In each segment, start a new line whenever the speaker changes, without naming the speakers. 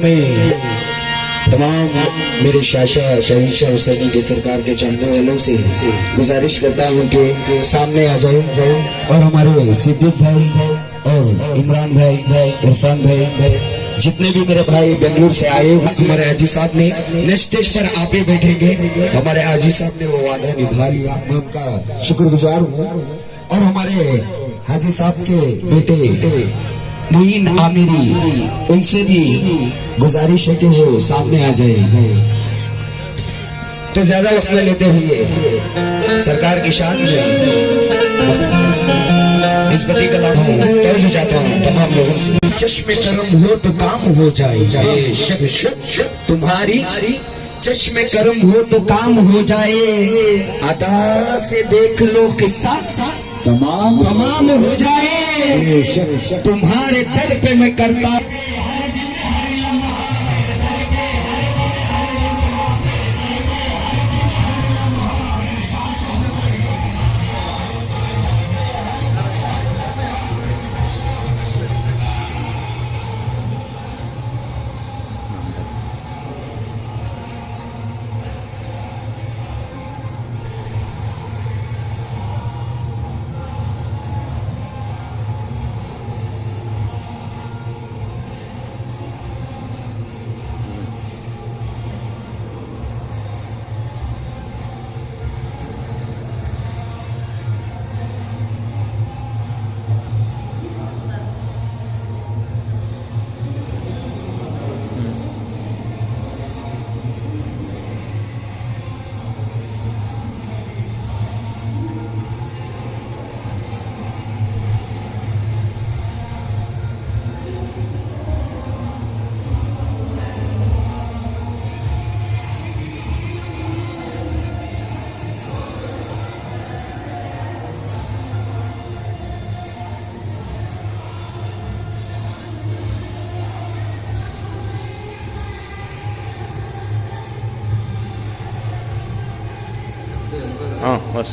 में तमाम मेरे शाशा शहंशाह हुसैनी की सरकार के चाहने वालों से गुजारिश करता हूँ कि सामने आ जाए और हमारे सिद्दीक भाई और इमरान भाई, इरफान भाई, जितने भी मेरे भाई बेंगलुरु से आए हमारे हाजी साहब ने नेक्स्ट स्टेज पर आप ही बैठेंगे। हमारे हाजी साहब ने वो वादा निभा लिया, मैं उनका शुक्रगुजार हूँ। और हमारे हाजी साहब के बेटे मुइन आमिरी, उनसे भी गुजारिश है कि वो सामने आ जाए। तो ज्यादा वक्त न लेते हुए सरकार की शान में निस्बती कलाम तवज्जो चाहता हूँ तमाम लोगों से। चश्मे करम हो तो काम हो जाए, तुम्हारी चश्मे करम हो तो काम हो जाए, अदा से देख लो किस्सा तमाम हो जाए, तुम्हारे दर पे मैं करता।
हाँ बस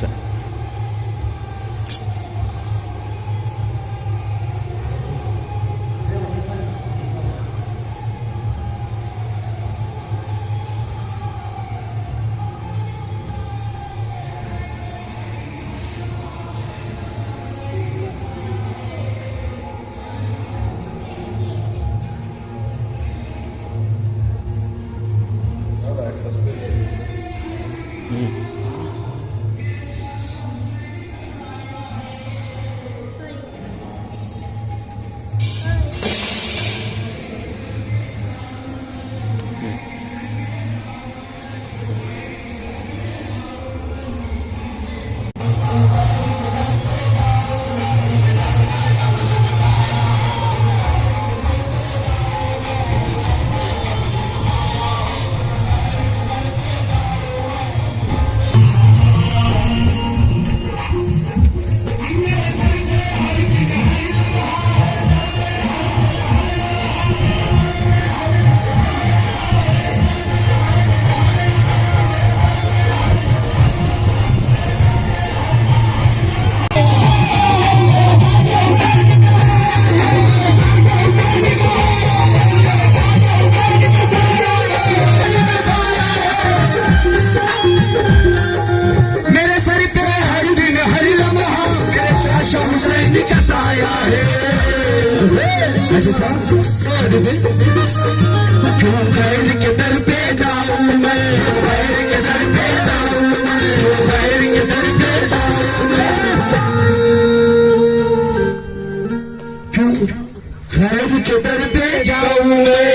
क्यों खैर के दर पे जाऊं मैं, खैर के दर पे जाऊं मैं, खैर के दर पे जाऊं मैं, क्यों खैर के दर पे जाऊं मैं,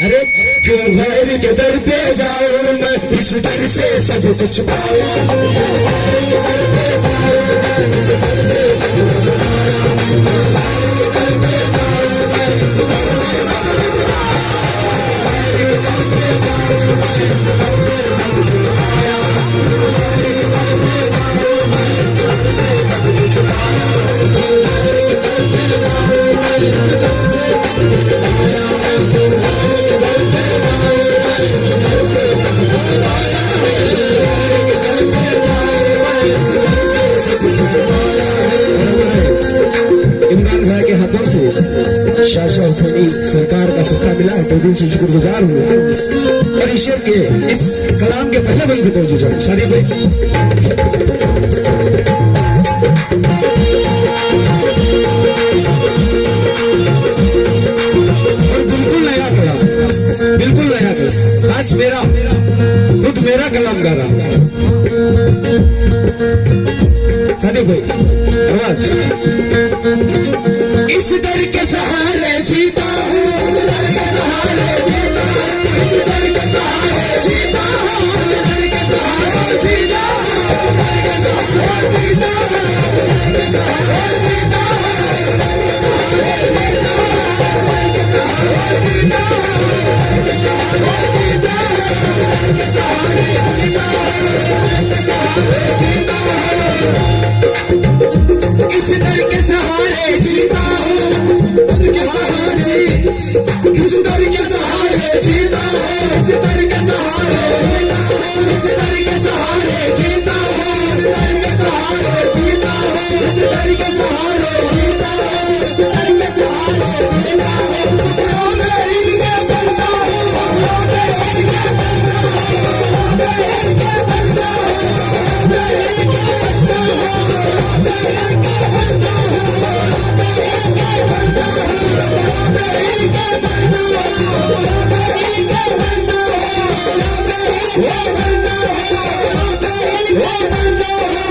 अरे क्यों खैर के दर पे जाऊं मैं, इस दर से सब कुछ पाऊं, इस दर से सब कुछ शाशा हुसैनी सरकार का सत्ता मिला है, तो दिल से शुक्रगुजार हूँ। और ईश्वर के इस कलाम के पहले बल पे तवज्जो जाओ सारी भाई। और बिल्कुल नया कलाम, बिल्कुल नया कलाम, खास मेरा खुद मेरा कलाम गा रहा सादी भाई आवाज। इस दर के सहारे जीता हूँ, इस दर के सहारे जीता हूँ, इस दर के सहारे जीता हूँ, इस दर के सहारे जीता हूँ, इस दर के सहारे जीता हूँ, इस दर के सहारे जीता हूँ, इस दर के सहारे जीता हूँ, इस दर के सहारे जीता हूँ, इस दर के सहारे जीता हूँ, इस दर के सहारे जीता हूँ, इस दर के सहारे जीता हूँ। इस दर के सहारे जीता हूँ, दर के सहारे, इस दर के सहारे जीता हूँ, इस दर के सहारे जीता हूँ, इस दर के सहारे जीता हूँ, इस दर के सहारे जीता हूँ, इस दर के सहारे जीता हूँ, इस दर के सहारे जीता हूँ। सपनों में इनके बनता हूँ, सपनों में इनके बनता हूँ, मैं इनके बनता हूँ, मैं इनके बनता हूँ, मैं इनके बनता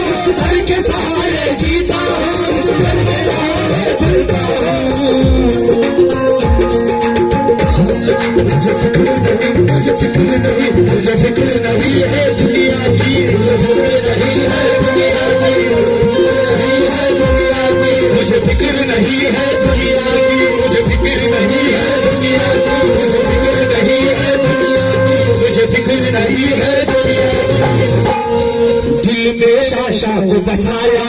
इस दर के सहारे जीता हूँ, इस दर के सहारे जीता हूँ। मुझे फिक्र नहीं, मुझे फिक्र नहीं, मुझे फिक्र नहीं है दुनिया की, मुझे फिक्र नहीं है दुनिया की, नहीं है दुनिया की, मुझे फिक्र नहीं है दुनिया की, मुझे फिक्र नहीं है दुनिया की, मुझे फिक्र नहीं है दुनिया की, मुझे फिक्र नहीं है दुनिया की। दिल में शाशा को बसाया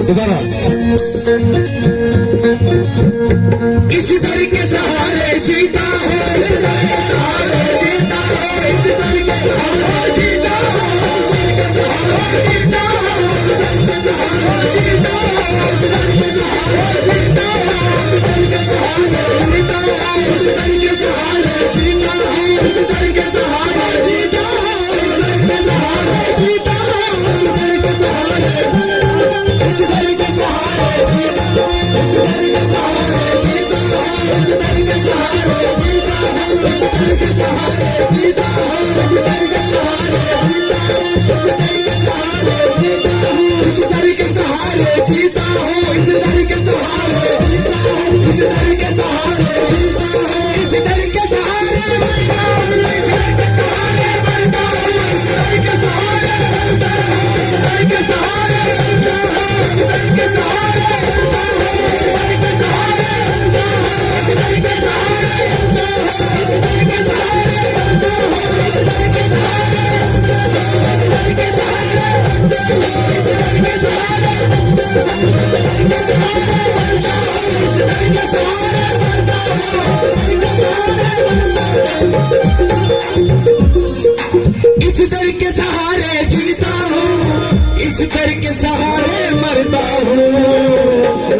दोबारा। इस दर के सहारे जीता हूँ, इस दर के सहारे जीता हूँ, इस दर के सहारे जीता हूँ, इस दर के सहारे जीता हूँ, इस दर के सहारे जीता हूँ, इस दर के सहारे जीता हूँ, इस दर के सहारे जीता हूँ, इस दर के सहारे जीता हूँ, इस दर के सहारे जीता हूँ, इस दर के सहारे जीता हूँ, इस दर के सहारे, इस दर के सहारे जीता हूँ, इस दर के सहारे जीता हूँ, इस दर के सहारे जीता हूँ, इस दर के सहारे जीता हूँ, इस दर के सहारे जीता हूँ, इस दर के सहारे जीता हूँ, इस दर के सहारे जीता हूँ, इस दर के सहारे जीता हूँ, इस दर के सहारे मरता हूँ, इस दर के सहारे मरता हूँ, इस दर के सहारे मरता हूँ, इस दर के सहारे मरता हूँ, इस दर के सहारे मरता हूँ, इस दर के सहारे मरता हूँ, इस दर के सहारे मरता हूँ, इस दर के सहारे मरता हूँ, इस दर के सहारे मरता हूँ, इस दर के सहारे मरता हूँ, इस दर के सहारे मरता हूँ, इस दर के सहारे मरता हूँ, इस दर के सहारे मरता हूँ। इस दर के सहारे जीता हूँ, इस दर के सहारे मरता हूँ।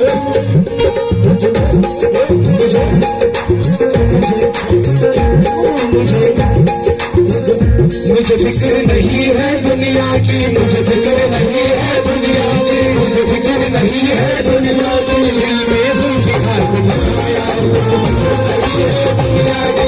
मुझे फिक्र नहीं है दुनिया की, मुझे फिक्र नहीं है दुनिया की, मुझे फिक्र नहीं है दुनिया की, दिल में ज़ुल्फ़िकार को बसाया दुनिया की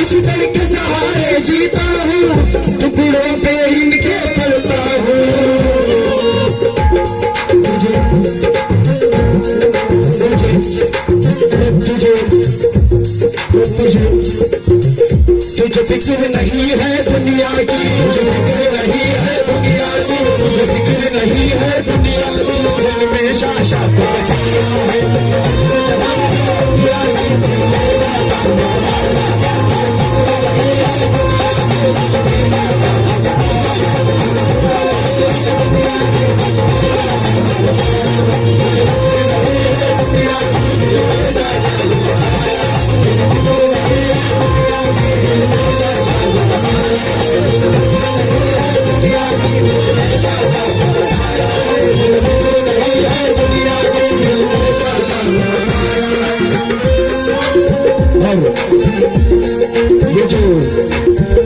इसी दल के सहारे जीता हूँ, टुकड़ों पे इनके पलता हूँ। तुझे फिक्र नहीं है दुनिया की, तुझे फिक्र नहीं है दुनिया की, तुझे फिक्र नहीं है दुनिया की, दिल में शाशा को बसाया है। ये जो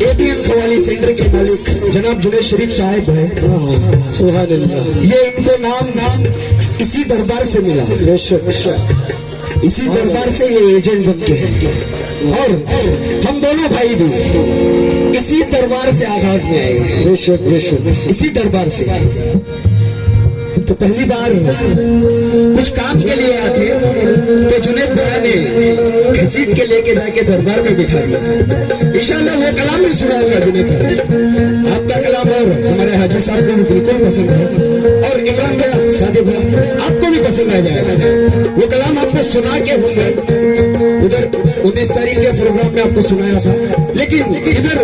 एटीएम सवाली सेंटर के मालिक जनाब जुनेद शरीफ साहब है, सुभान अल्लाह, ये इनको नाम इसी दरबार से मिला, इसी दरबार से ये एजेंट बन के हैं। और हम दोनों भाई भी इसी दरबार से आगाज में आए, इसी दरबार से। तो पहली बार कुछ काम के लिए आए थे, तो जुनेद भैया ने घसीट के लेके जाके दरबार में बिठा दिया। इंशाल्लाह वो कलाम भी सुनाऊंगा जुनेद भैया, आपका कलाम और हमारे हाजी साहब को बिल्कुल पसंद है, और इमरान भैया सादिक भैया आपको भी पसंद आ जाएगा। वो कलाम आपको सुना के होंगे, उधर 19 तारीख के प्रोग्राम में आपको सुनाया था, लेकिन इधर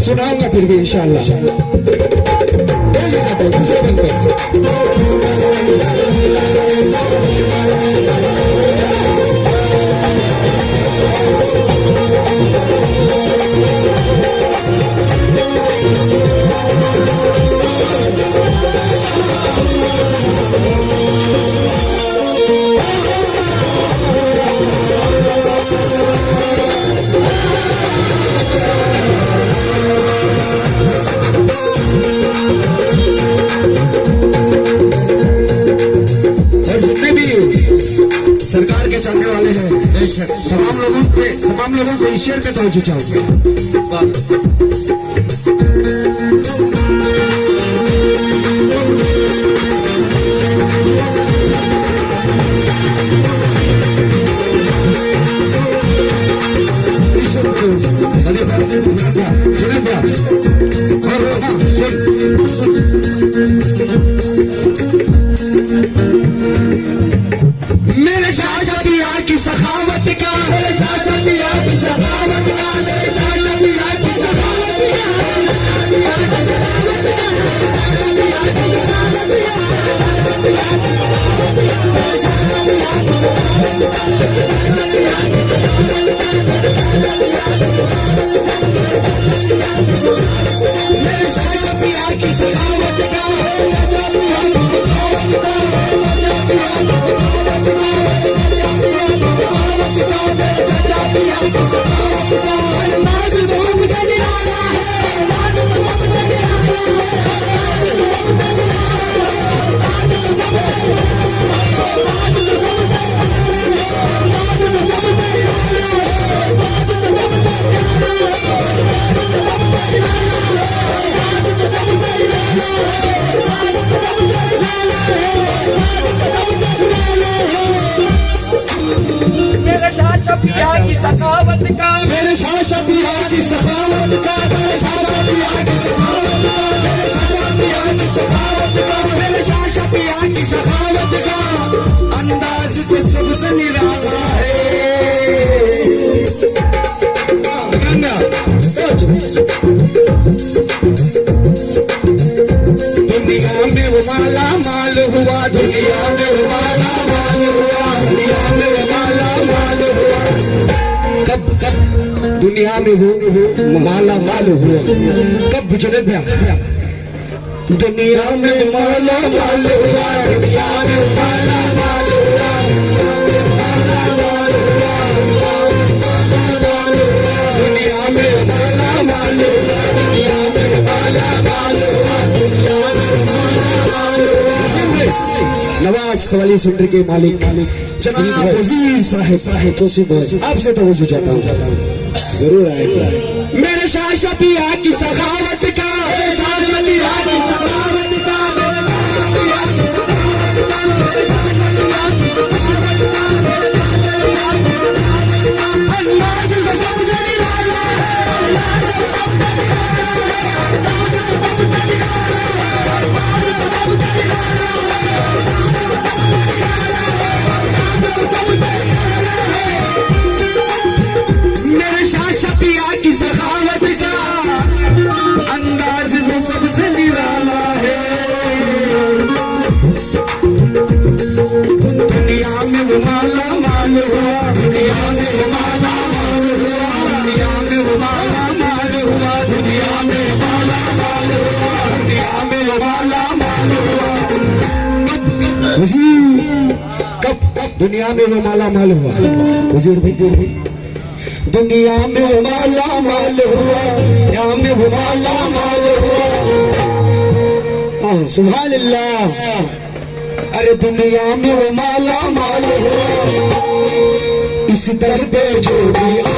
सुनाऊंगा फिर भी इंशाल्लाह। दूसरे बंद सरकार के चाहने वाले हैं, तमाम लोगों से ईश्वर पे तवज्जो चाहूंगा। मेरे शाशा पिया की सखावत का, मेरे शाशा पिया की सखावत का, मेरे शाशा पिया की सखावत का। दुनिया में वो माला माल हुआ, दुनिया में वो माला माल हुआ, दुनिया में वो माला माल हुआ। कब कब दुनिया में वो माला माल हुआ, कब जुनेद भैया? दुनिया में माला माल हुआ, दुनिया में माला माल हुआ, दुनिया में माला माल हुआ, दुनिया में माला माल हुआ, दुनिया में माला माल हुआ। नवाज कवाली सेंटर के मालिक जनाब वजीर साहब जोशी भाई, आपसे तो वजू चाहता हूँ, जरूर आएगा। मेरे शाह शफिया की सखावत का, मेरे शाह शफिया की सखावत का, अंदाज़ तो सबसे निराला है, मेरे शाह शफिया की सखावत का अंदाज जो सबसे निराला है। दुनिया में वो माला माल हुआ, दुनिया में वो माला माल हुआ, दुनिया में वो माला माल हुआ, दुनिया में माला माल हुआ, दुनिया में वो माला माल हुआ। कब कब दुनिया में वो माला माल हुआ? हुजूर भाई दुनिया में वो माला माल हुआ, यहाँ में वो माला माल हुआ। सुभान अल्लाह। अरे दुनिया में वो माला माल हुआ, इस दर पे जो भी आया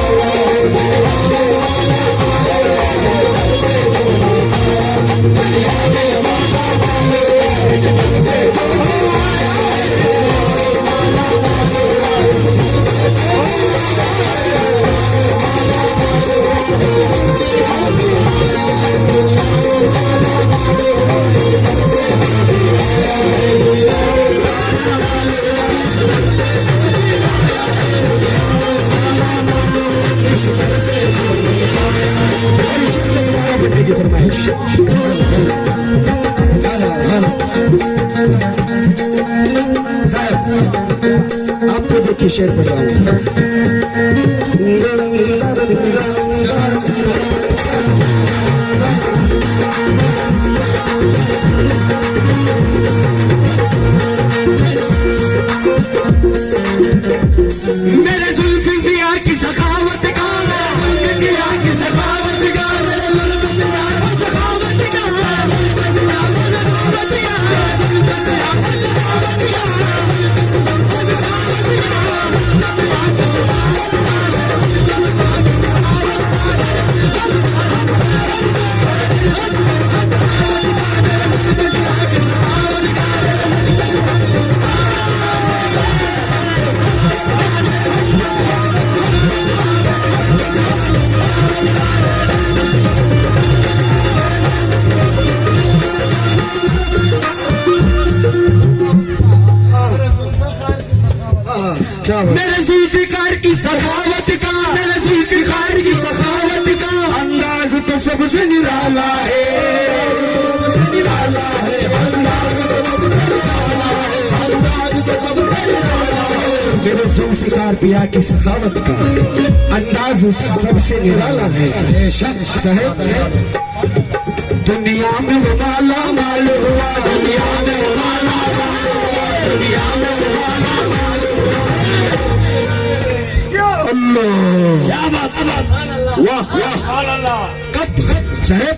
आपको देख के शेर पढ़ रहा हूँ। मेरे जुल्फिया की सखावत का, जुल्फिया की सखावत का, मेरे जुल्फिया की सखावत का, मेरे जुल्फिकार की सखावत का, मेरे जुल्फिकार की सखावत का अंदाज तो सबसे निराला है, निराला है, अंदाज तो सबसे निराला है, अंदाज तो सबसे निराला है। मेरे जुल्फिकार पिया की सखावत का अंदाज सबसे निराला है। दुनिया में वो माला माल हुआ, दुनिया में वो माला माल हुआ, दुनिया में वो माला माल हुआ। क्या बात, वाह वाह। कब चाहे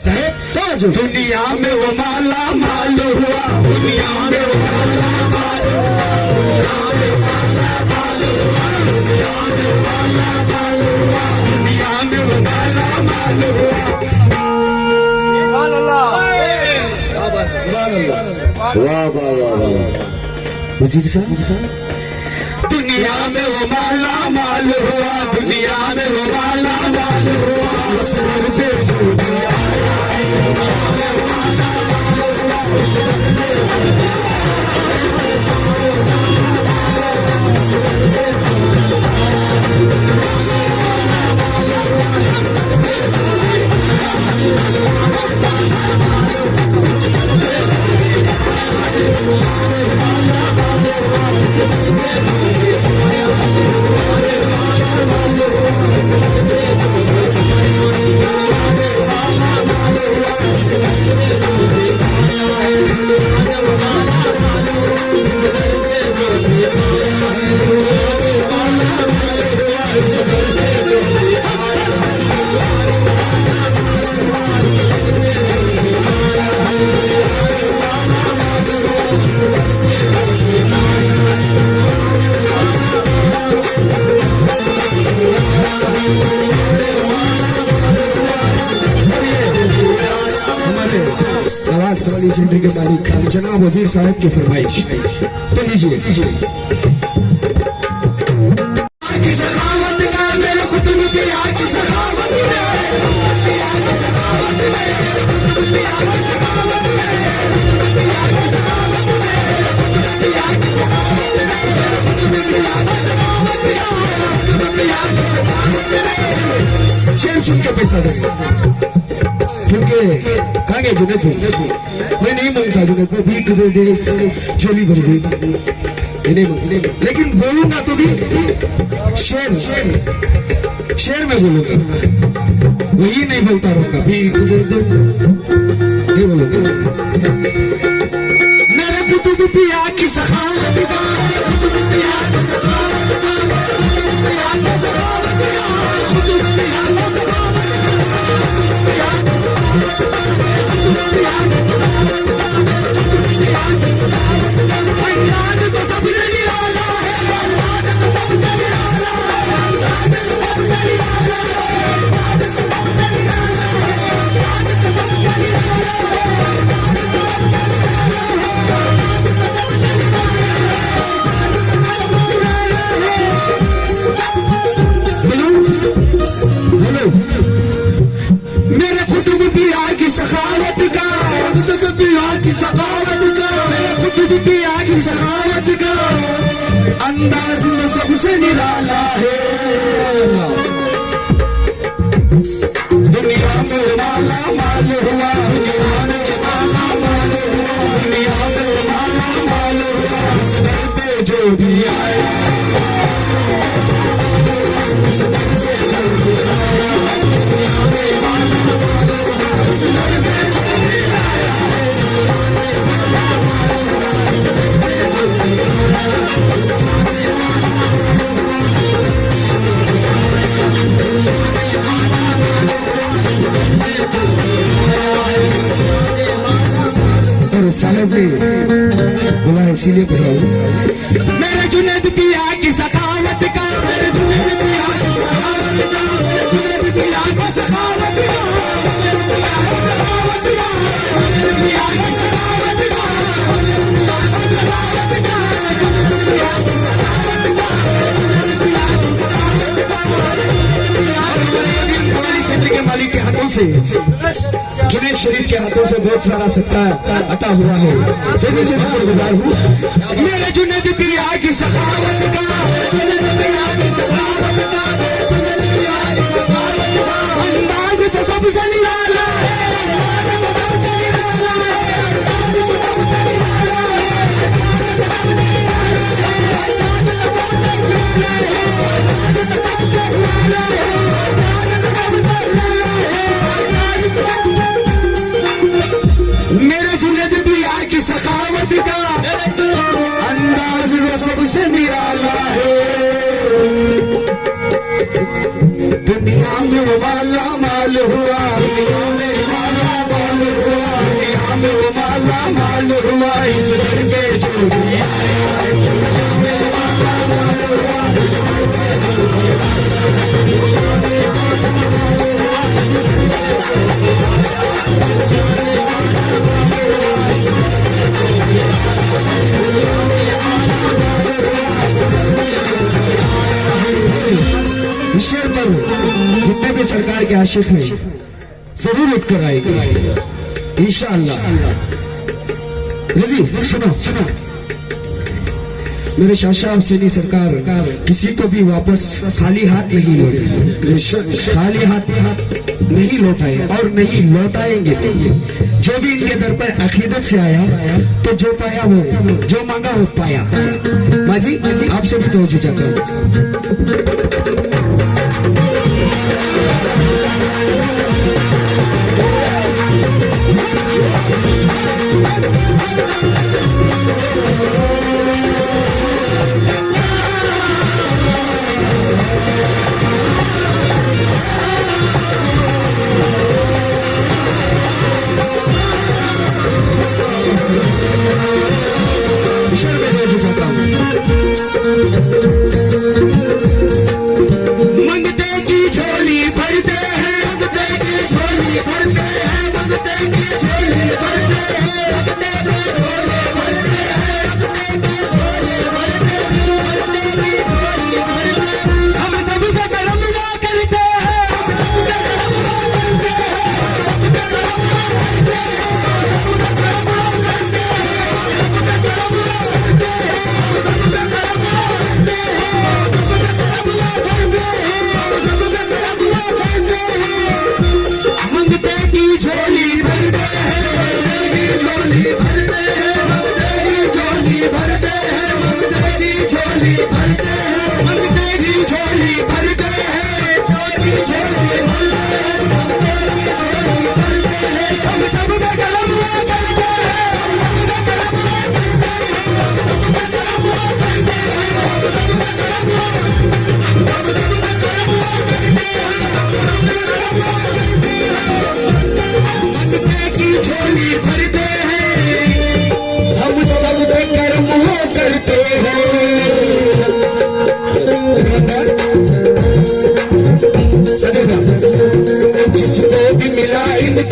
ताज दुनिया में वो माला माल हुआ, दुनिया में वो माला माल हुआ, दुनिया में माला माल हुआ, दुनिया में माला माल हुआ, दुनिया में वो माला माल हुआ। वाह वाह वाह। वजीर साहब दुनिया में वो माला माल हुआ, दुनिया में वो माला माल हुआ, सर पे जो भी आया दुनिया में वो माला माल हुआ। आवाज कवाली सेंटर के मालिक जनाब वजीर साहब की फरमाइश। तो लीजिए शेर सुन के पैसा दे, क्योंकि कहाँ गए जुनेद भाई? मैं नहीं मांगता जुनेद भाई, भीख दे दे चोली भर दे, लेकिन बोलूंगा तो भी शेर शेर शेर में बोलूंगा, वही नहीं बोलता रहूंगा। भीख दे दे नहीं बोलूंगा। मेरे कुतुब पिया की सखावत का, कुतुब पिया की सखावत का, कुतुब पिया की सखावत का, कुतुब पिया की सखावत सखावत का अंदाज में सबसे निराला है। दुनिया में माला माल हुआ, दुनिया में माला माल हुआ, दुनिया में माला माल हुआ, इस दर पे जो भी आया साहब ने बोला इसीलिए बुलाऊं। मेरे जुनेद पिया की सखावत का, मेरे जुनेद पिया की सखावत का, मेरे जुनेद पिया की सखावत का, मेरे पिया की सखावत का, मेरे पिया की सखावत का, मेरे पिया की सखावत का, जुनेद पिया की सखावत का, जुनेद पिया की सखावत का, कवाली सेंटर के मालिक के हाथों से, जुनेद शरीफ के हाथों से बहुत सारा सत्कार अता हुआ है, फिर से शुक्रगुजार हूँ। मेरे जुनेद पिया की सखावत का, जुनेद पिया की सखावत का, जुनेद पिया की सखावत का अंदाज तो सबसे निराला है, अंदाज तो सबसे निराला है, अंदाज तो सबसे निराला है, अंदाज तो सबसे निराला है, अंदाज तो सबसे निराला है, अंदाज तो सबसे निराला है, अंदाज तो सबसे निराला है, अंदाज तो मेरे जुनेद पिया की सखावत का अंदाज वो सबसे निराला है। दुनिया में वो माला माल हुआ, दुनिया में माला माल हुआ, दुनिया में वो माला माल हुआ, इस घर पे जो भी आया, दुनिया में माला माल हुआ, इस घर पे जो भी शेर पर जितने भी सरकार के आशिक हैं जरूर उठ कर आएगी इंशाअल्लाह। रजी सुनो सुनो, मेरे शाह हुसैनी सरकार किसी को भी वापस खाली हाथ नहीं लौटे, खाली हाथ नहीं लौटाए और नहीं लौटाएंगे। जो भी इनके दर पर अकीदत से आया तो जो पाया वो, जो मांगा वो पाया। माजी आपसे भी तवज्जो चाहता हूँ। मंगते की झोली भरते हैं, मंगते की झोली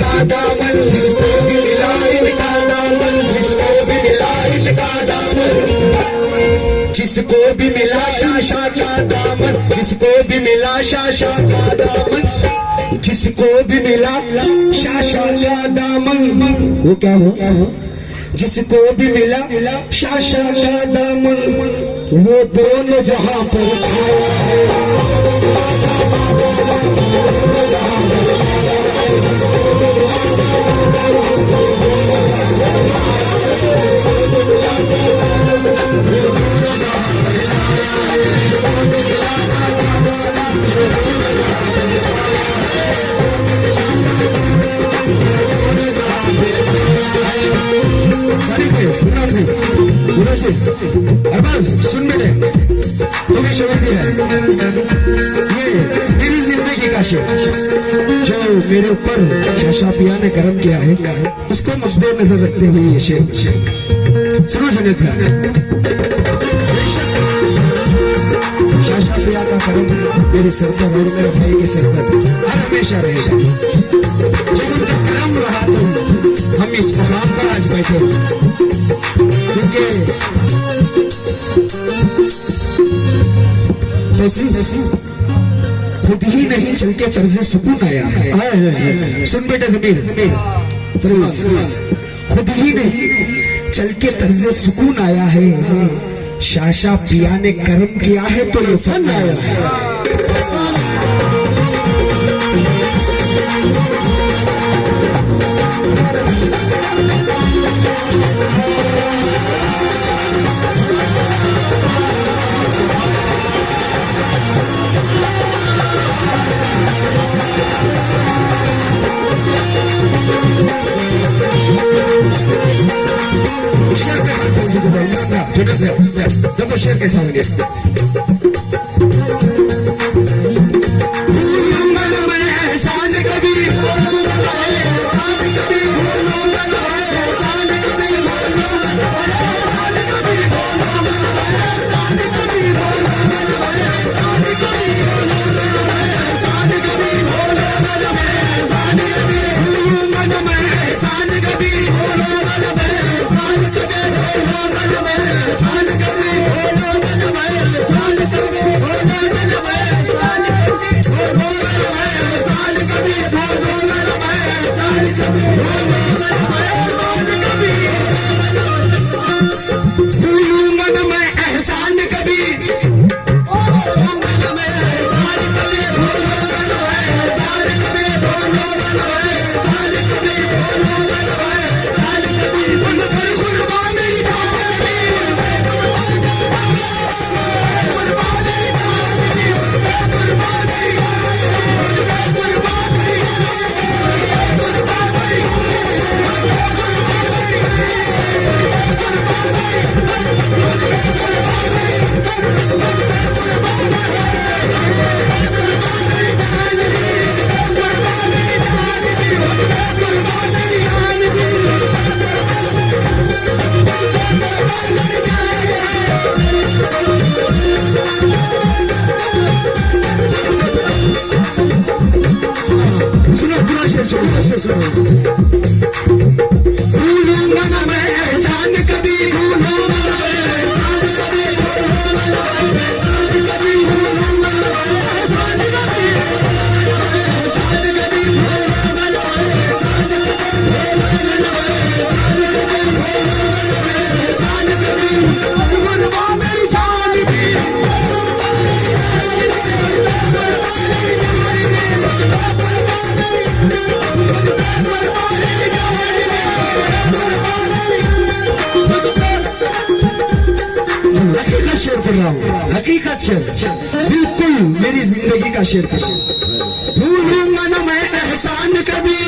इनका दामन, जिसको भी मिला इनका दामन, जिसको भी मिला इनका दामन, जिसको भी मिला शाशा का दामन, जिसको भी मिला शाशा का दामन, जिसको भी मिला शाशा का दामन, वो क्या हो जिसको भी मिला शाशा का दामन, वो दोनों जहां पर छाया है। सुन बेटे तुम्हें शब्द दिया है, ये मेरी जिंदगी का शेर जो मेरे ऊपर शाशा पिया ने कर्म किया है, उसको मद्दे नजर रखते हुए ये शेर सुनो जगत का। शाशा पिया का कर्म मेरे सर पर और मेरे भाई के सर पर हर हमेशा रहेगा। जब उनका कर्म रहा तो हम इस मुकाम पर आज बैठे, क्योंकि खुद ही नहीं चल के तर्ज़े सुकून आया है। सुन बेटा ज़मीर, खुद ही नहीं चल के तर्ज़े सुकून आया है, शाशा पिया ने कर्म किया है तो ये फन आया है। देखो शेर कैसा हो गया। भूलूंगा ना मैं एहसान कभी, हकीकत शेर, बिल्कुल मेरी जिंदगी का शेर। भूलूंगा ना मैं एहसान कभी,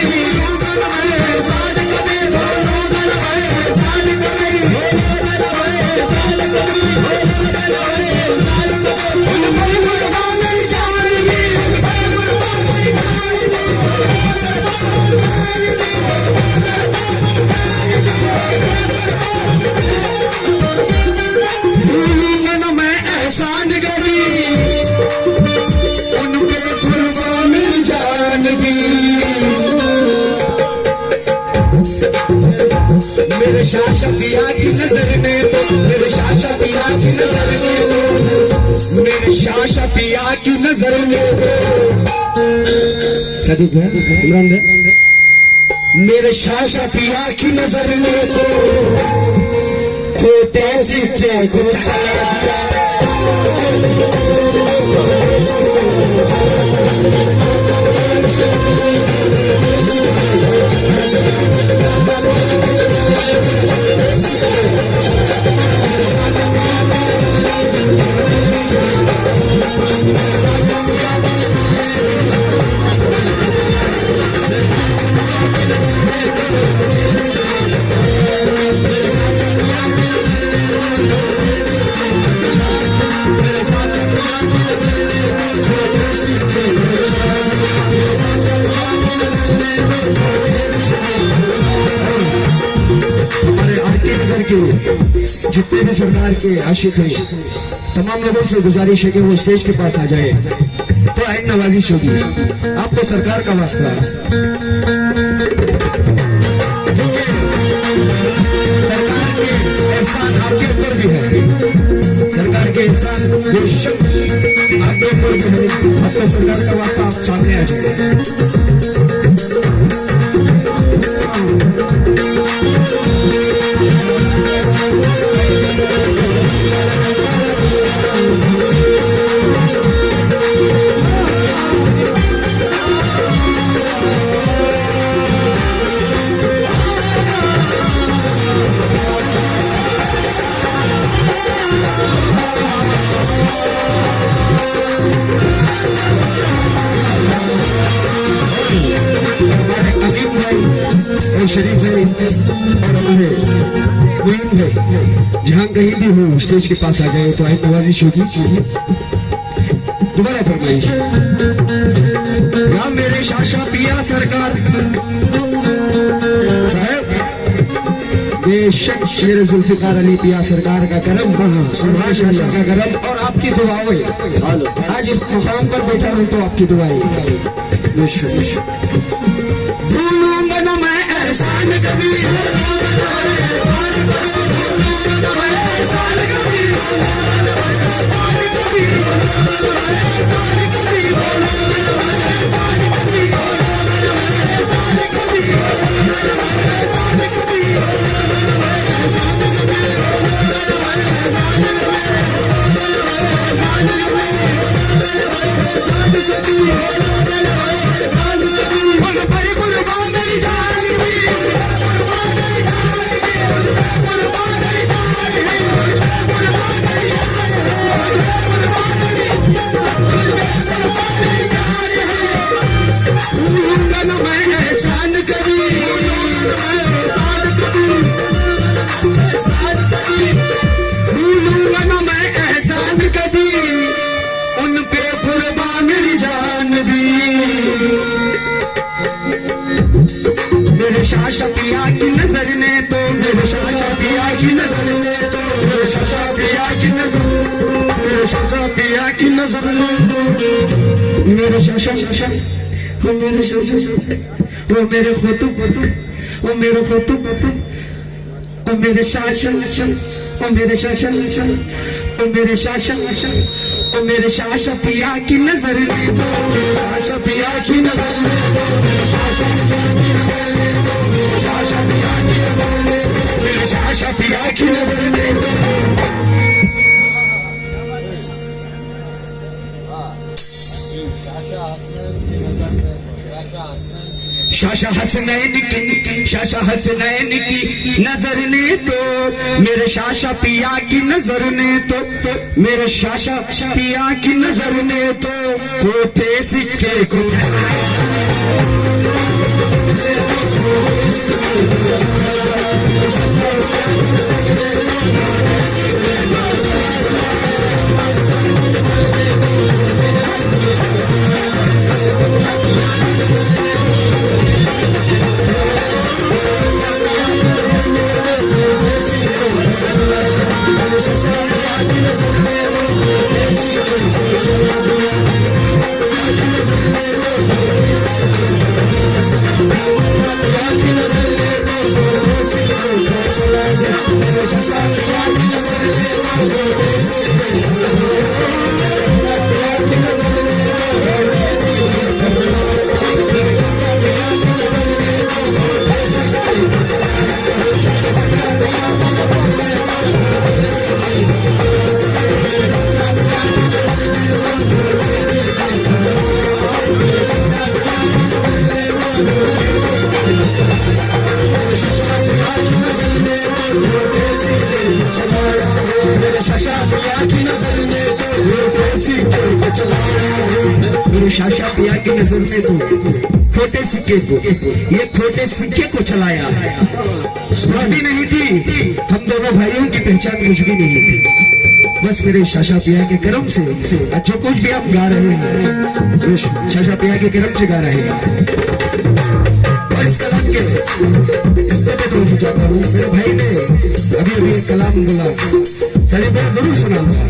मेरे शाशा पिया की नजर में तो, मेरे शाशा पिया की नजर में तो, मेरे शाशा पिया की नजर में तो। सदीक है इमरान है। मेरे शाशा पिया की नजर में तो खोटे सिक्के को चला दिया। जितने भी सरकार के आशिक हैं तमाम लोगों से गुजारिश है कि वो स्टेज के पास आ जाए तो आइन नवाजिश होगी। आपको सरकार का वास्ता है, सरकार के एहसान आपके ऊपर भी है, सरकार के एहसान बेशक आपके ऊपर भी है। आपको सरकार का वास्ता आप सामने आ जाए। शरीफ भाई और हमारे मुइन भाई जहाँ कहीं भी हो स्टेज के पास आ जाए तो आइन नवाजिश होगी। दोबारा फरमाइश। या मेरे शाशा पिया सरकार साहब, बेशक मेरे जुल्फिकार अली पिया सरकार का करम, सुभाष शाशा का करम और आपकी दुआएं आज इस मुकाम पर बैठा हूं तो आपकी दुआएं भूलूंगा ना मैं एहसान कभी, मेरे शाशा पिया की नजर ने तो, मेरे शाशा पिया की नजर ने तो, मेरे शाशा पिया की नजर, मेरे शाशा पिया की नजर ने तो, मेरे शाशा शाशा, वो मेरे शाशा शाशा, वो मेरे खोतू खोतू, वो मेरे खोतू खोतू, वो मेरे शाशा शाशा, वो मेरे शाशा शाशा, वो मेरे शाशा शाशा, वो मेरे शाशा पिया की नजर ने तो, शाशा पिया की नजर ने तो, शाशा शाशा पिया की नजर में तो। शाशा हसनैन की, शाशा हसनैन की नजर ने तो, मेरे शाशा पिया की नजर ने तो, मेरे शाशा पिया की नजर ने तो खोटे सिक्के को मेरे शाशा पिया की नजर में तो खोटे सिक्के को, ये खोटे सिक्के को चलाया है। भी नहीं थी, हम दोनों भाइयों की पहचान कुछ भी नहीं थी। बस मेरे शाशा पिया के करम से जो कुछ भी हम गा रहे हैं, शाशा पिया के करम से गा रहे हैं। और इस कलाम के तो चाहता हूँ, मेरे भाई ने अभी अभी एक कलाम बोला, चलिए मैं जरूर सुनाऊंगा।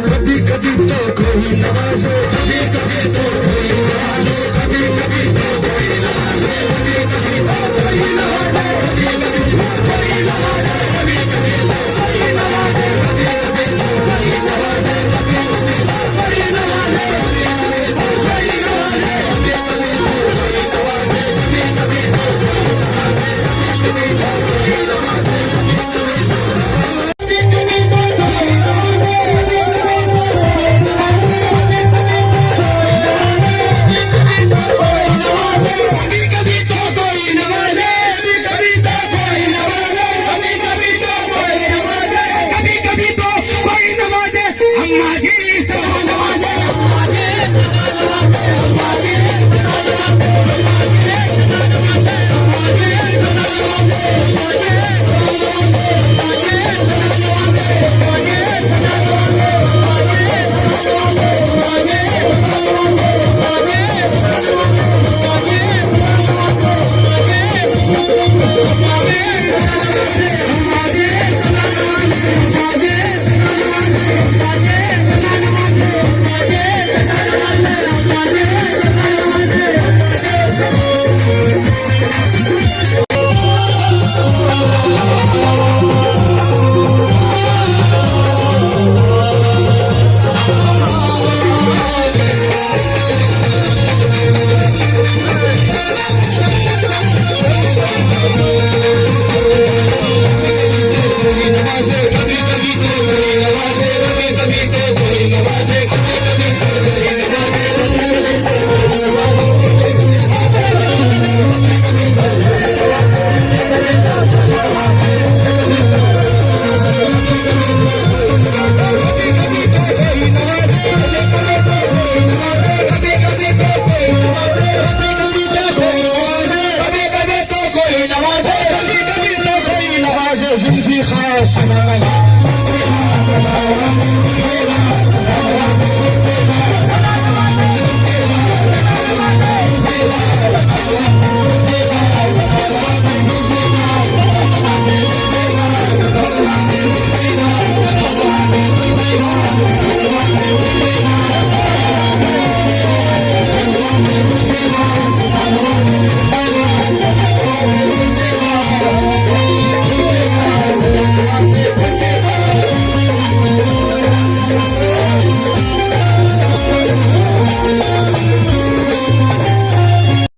कभी कभी तो कोई नवाजे,